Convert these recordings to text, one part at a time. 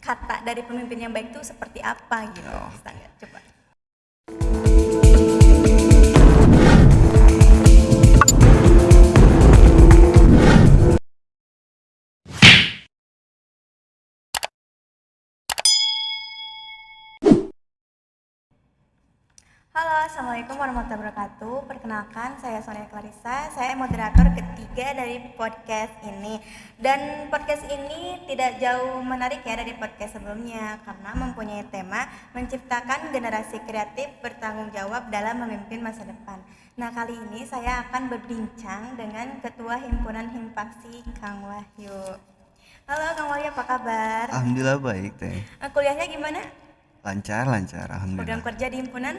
kata dari pemimpin yang baik itu seperti apa gitu. Oh. Bisa nggak coba? Halo, Assalamualaikum warahmatullahi wabarakatuh. Perkenalkan, saya Sonia Clarissa. Saya moderator ketiga dari podcast ini. Dan podcast ini tidak jauh menarik ya dari podcast sebelumnya, karena mempunyai tema menciptakan generasi kreatif bertanggung jawab dalam memimpin masa depan. Nah, kali ini saya akan berbincang dengan Ketua Himpunan Himpaksi, Kang Wahyu. Halo Kang Wahyu, apa kabar? Alhamdulillah baik teh. Kuliahnya gimana? Lancar, Program alhamdulillah. kerja di himpunan?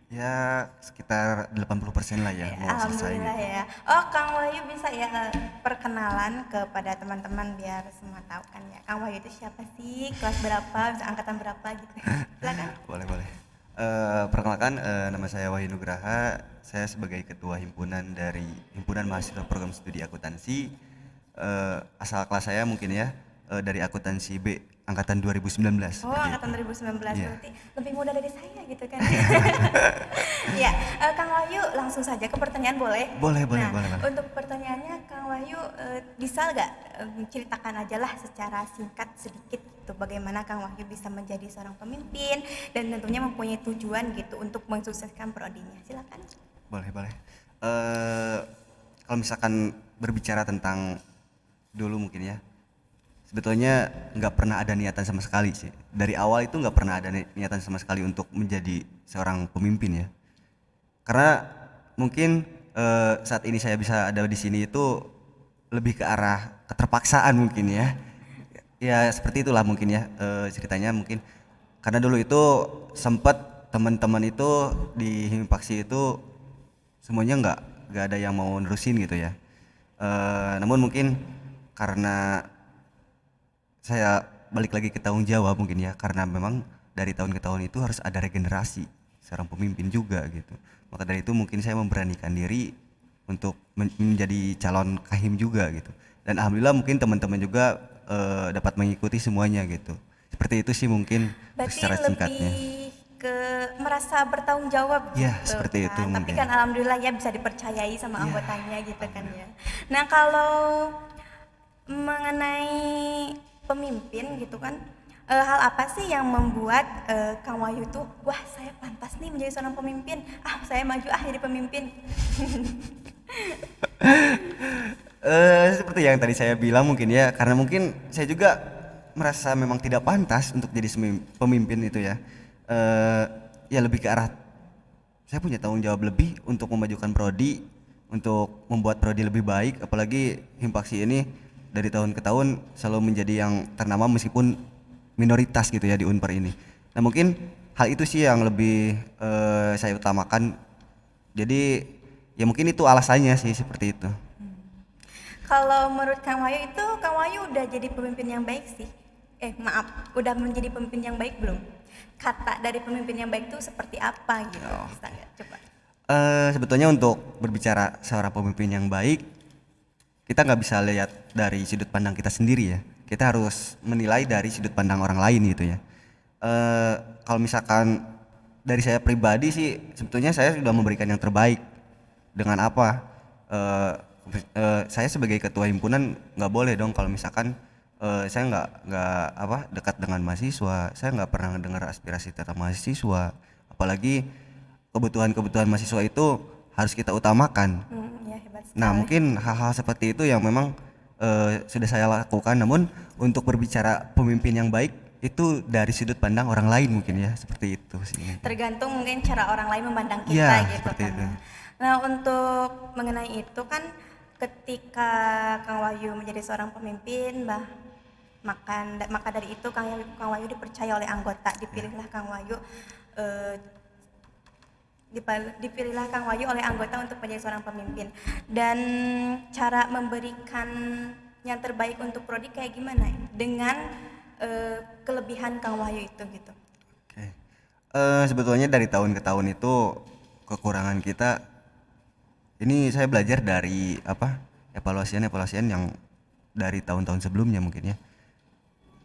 Ya sekitar 80% lah ya mau selesai Alhamdulillah gitu. ya. Oh, Kang Wahyu bisa ya perkenalan kepada teman-teman biar semua tahu kan ya. Kang Wahyu itu siapa sih? Kelas berapa? Bisa angkatan berapa gitu. Silakan. Boleh. Perkenalkan, nama saya Wahyu Nugraha. Saya sebagai ketua himpunan dari Himpunan Mahasiswa Program Studi Akuntansi. Asal kelas saya mungkin ya dari akuntansi B angkatan 2019. Oh, seperti angkatan itu. 2019 Iya. berarti lebih muda dari saya gitu kan. Ya, Kang Wahyu langsung saja ke pertanyaan boleh? Boleh. Untuk pertanyaannya Kang Wahyu bisa nggak ceritakan aja lah secara singkat sedikit gitu bagaimana Kang Wahyu bisa menjadi seorang pemimpin dan tentunya mempunyai tujuan gitu untuk mensukseskan prodinya. Silakan. Boleh. Eh, Kalau misalkan berbicara tentang dulu mungkin ya, sebetulnya nggak pernah ada niatan sama sekali sih. Dari awal itu nggak pernah ada niatan sama sekali untuk menjadi seorang pemimpin ya. Karena mungkin saat ini saya bisa ada di sini itu lebih ke arah keterpaksaan mungkin ya. Ya seperti itulah mungkin ya ceritanya mungkin. Karena dulu itu sempat teman-teman itu di Himpaksi itu semuanya nggak ada yang mau nerusin gitu ya. Namun mungkin karena saya balik lagi ke tanggung jawab mungkin ya, karena memang dari tahun ke tahun itu harus ada regenerasi seorang pemimpin juga gitu. Maka dari itu mungkin saya memberanikan diri untuk menjadi calon kahim juga gitu. Dan alhamdulillah mungkin teman-teman juga dapat mengikuti semuanya gitu. Seperti itu sih mungkin Berarti secara singkatnya. lebih ke merasa bertanggung jawab Ya gitu seperti itu kan. Tapi mungkin. kan alhamdulillah ya bisa dipercayai sama Ya, anggotanya gitu kan ya. Nah, kalau mengenai pemimpin gitu kan, hal apa sih yang membuat Kang Wahyu tuh wah saya pantas nih menjadi seorang pemimpin, saya maju jadi pemimpin. Seperti yang tadi saya bilang mungkin ya, karena mungkin saya juga merasa memang tidak pantas untuk jadi pemimpin itu ya. Ya lebih ke arah saya punya tanggung jawab lebih untuk memajukan prodi, untuk membuat prodi lebih baik, apalagi Himpaksi ini dari tahun ke tahun selalu menjadi yang ternama meskipun minoritas gitu ya di Unpar ini. Nah mungkin hal itu sih yang lebih saya utamakan. Jadi ya mungkin itu alasannya sih seperti itu. Kalau menurut Kang Wahyu itu Kang Wahyu udah jadi pemimpin yang baik sih. Maaf, udah menjadi pemimpin yang baik belum? Kata dari pemimpin yang baik itu seperti apa gitu? Oh. Bisa nggak coba? Sebetulnya untuk berbicara seorang pemimpin yang baik, kita nggak bisa lihat dari sudut pandang kita sendiri ya. Kita harus menilai dari sudut pandang orang lain gitu ya. Kalau misalkan dari saya pribadi sih, sebetulnya saya sudah memberikan yang terbaik. Dengan apa? Saya sebagai ketua himpunan nggak boleh dong kalau misalkan saya nggak dekat dengan mahasiswa. Saya nggak pernah dengar aspirasi tentang mahasiswa. Apalagi kebutuhan mahasiswa itu harus kita utamakan. Ya hebat sekali. Nah mungkin hal-hal seperti itu yang memang sudah saya lakukan, namun untuk berbicara pemimpin yang baik itu dari sudut pandang orang lain mungkin ya, seperti itu sih. Tergantung mungkin cara orang lain memandang kita Ya gitu seperti kan. itu. Nah, untuk mengenai itu kan ketika Kang Wahyu menjadi seorang pemimpin, maka dari itu Kang Wahyu dipercaya oleh anggota, dipilihlah Kang Wahyu eh, dipilihlah Kang Wahyu oleh anggota untuk menjadi seorang pemimpin. Dan cara memberikan yang terbaik untuk prodi kayak gimana ya? Dengan kelebihan Kang Wahyu itu gitu. Oke. Sebetulnya dari tahun ke tahun itu kekurangan kita ini saya belajar dari evaluasian yang dari tahun-tahun sebelumnya mungkin ya.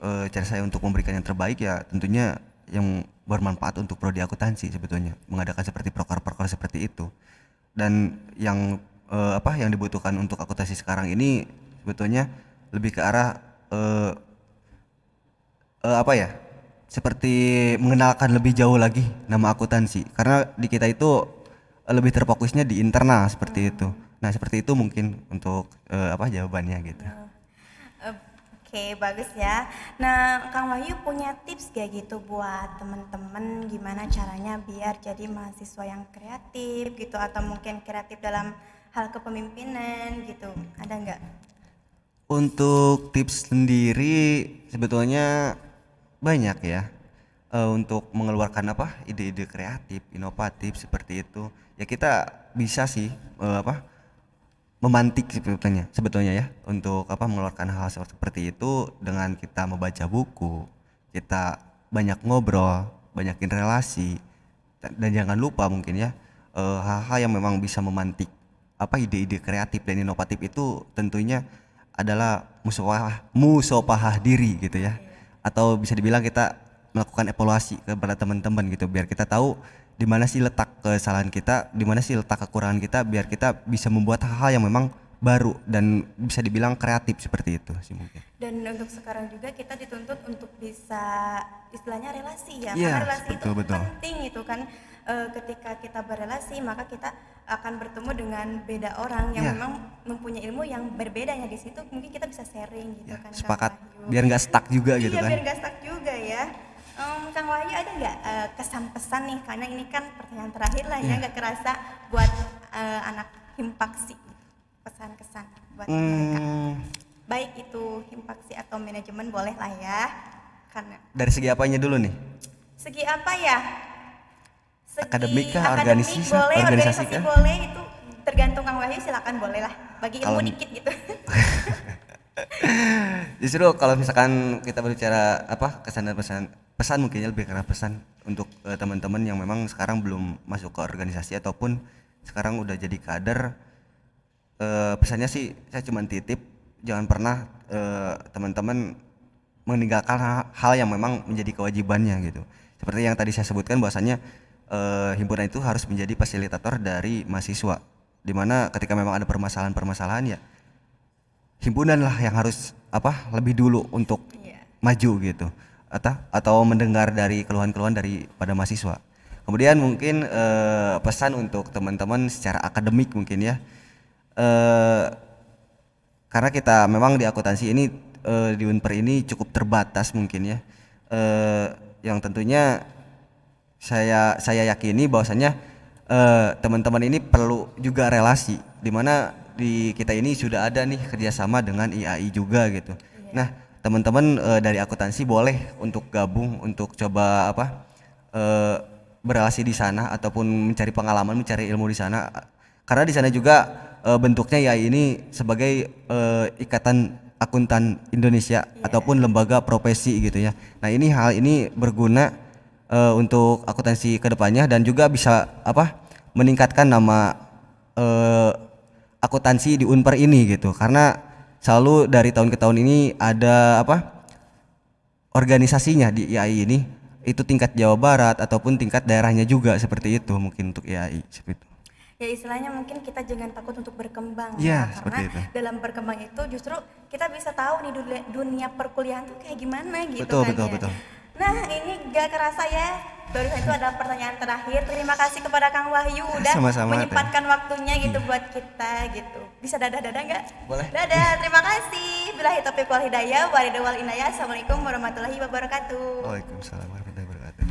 cara saya untuk memberikan yang terbaik ya tentunya yang bermanfaat untuk prodi akuntansi sebetulnya, mengadakan seperti proker-proker seperti itu. Dan yang yang dibutuhkan untuk akuntansi sekarang ini sebetulnya lebih ke arah seperti mengenalkan lebih jauh lagi nama akuntansi, karena di kita itu lebih terfokusnya di internal seperti itu. Nah seperti itu mungkin untuk jawabannya gitu. Oke, bagus ya. Nah, Kang Wahyu punya tips gak gitu buat temen-temen gimana caranya biar jadi mahasiswa yang kreatif gitu, atau mungkin kreatif dalam hal kepemimpinan gitu, ada nggak? Untuk tips sendiri sebetulnya banyak ya, untuk mengeluarkan ide-ide kreatif, inovatif seperti itu. Ya kita bisa sih memantik sebetulnya ya untuk mengeluarkan hal seperti itu dengan kita membaca buku, kita banyak ngobrol, banyakin relasi, dan jangan lupa mungkin ya hal-hal yang memang bisa memantik ide-ide kreatif dan inovatif itu tentunya adalah musyawarah diri gitu ya, atau bisa dibilang kita melakukan evaluasi kepada teman-teman gitu, biar kita tahu di mana sih letak kesalahan kita, di mana sih letak kekurangan kita, biar kita bisa membuat hal-hal yang memang baru dan bisa dibilang kreatif seperti itu sih mungkin. Dan untuk sekarang juga kita dituntut untuk bisa istilahnya relasi ya, Iya, karena relasi itu betul. penting itu kan. Ketika kita berelasi maka kita akan bertemu dengan beda orang yang memang mempunyai ilmu yang berbeda, ya di situ mungkin kita bisa sharing gitu Ya, kan. sepakat, biar nggak stuck juga gitu Iya, kan. biar nggak stuck juga ya. Kang Wahyu ada nggak kesan pesan nih, karena ini kan pertanyaan terakhir lah ya, nggak kerasa buat anak Himpaksi, pesan-kesan buat mereka, baik itu Himpaksi atau manajemen boleh lah ya, karena Dari segi apanya dulu nih? segi apa ya, segi Akademik kah, akademik boleh, organisasi kah? boleh, itu tergantung Kang Wahyu, silakan boleh lah, bagi ilmu dikit gitu. Justru kalau misalkan kita berbicara kesan dan pesan mungkinnya lebih karena pesan untuk teman-teman yang memang sekarang belum masuk ke organisasi ataupun sekarang udah jadi kader. Pesannya sih saya cuma titip, jangan pernah teman-teman meninggalkan hal yang memang menjadi kewajibannya gitu. Seperti yang tadi saya sebutkan bahwasanya himpunan itu harus menjadi fasilitator dari mahasiswa, dimana ketika memang ada permasalahan-permasalahan ya himpunan lah yang harus lebih dulu untuk maju gitu, atau mendengar dari keluhan-keluhan daripada mahasiswa. Kemudian mungkin pesan untuk teman-teman secara akademik mungkin ya, karena kita memang di akuntansi ini di Unper ini cukup terbatas mungkin ya, yang tentunya saya yakini bahwasanya teman-teman ini perlu juga relasi, dimana di kita ini sudah ada nih kerjasama dengan IAI juga gitu. Nah teman-teman dari akuntansi boleh untuk gabung untuk coba berrelasi di sana ataupun mencari pengalaman, mencari ilmu di sana, karena di sana juga bentuknya IAI ini sebagai Ikatan Akuntan Indonesia ataupun lembaga profesi gitu ya. Nah hal ini berguna untuk akuntansi kedepannya dan juga bisa meningkatkan nama akuntansi di Unper ini gitu, karena selalu dari tahun ke tahun ini ada organisasinya di IAI ini, itu tingkat Jawa Barat ataupun tingkat daerahnya juga seperti itu mungkin untuk IAI seperti itu. Ya istilahnya mungkin kita jangan takut untuk berkembang ya, karena itu. Dalam berkembang itu justru kita bisa tahu nih dunia perkuliahan tuh kayak gimana gitu. Betul. Nah ini gak kerasa ya, barusan itu adalah pertanyaan terakhir. Terima kasih kepada Kang Wahyu udah Sama-sama, menyempatkan waktunya gitu buat kita gitu. Bisa dadah-dadah nggak? Boleh. Dadah, terima kasih. Billahi taufiq wal hidayah, wa ridha wal inayah. Assalamualaikum warahmatullahi wabarakatuh. Waalaikumsalam warahmatullahi wabarakatuh.